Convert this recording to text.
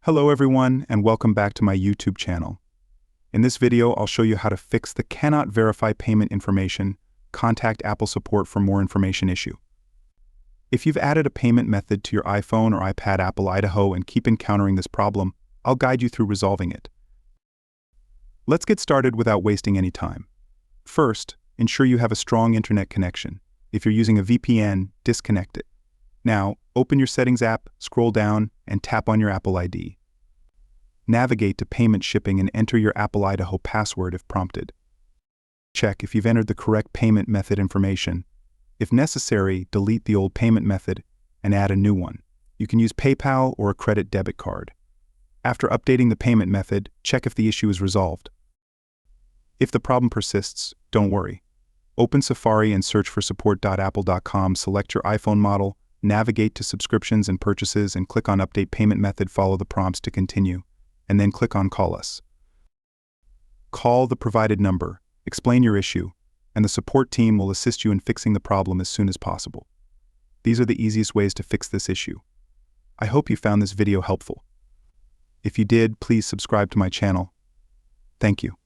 Hello everyone, and welcome back to my YouTube channel. In this video, I'll show you how to fix the cannot verify payment information. Contact Apple support for more information issue. If you've added a payment method to your iPhone or iPad Apple Idaho and keep encountering this problem, I'll guide you through resolving it. Let's get started without wasting any time. First, ensure you have a strong internet connection. If you're using a VPN, disconnect it. Now, open your Settings app, scroll down, and tap on your Apple ID. Navigate to Payment Shipping and enter your Apple Idaho password if prompted. Check if you've entered the correct payment method information. If necessary, delete the old payment method and add a new one. You can use PayPal or a credit debit card. After updating the payment method, check if the issue is resolved. If the problem persists, don't worry. Open Safari and search for support.apple.com, select your iPhone model, navigate to Subscriptions and Purchases and click on Update Payment Method, follow the prompts to continue, and then click on Call Us. Call the provided number, explain your issue, and the support team will assist you in fixing the problem as soon as possible. These are the easiest ways to fix this issue. I hope you found this video helpful. If you did, please subscribe to my channel. Thank you.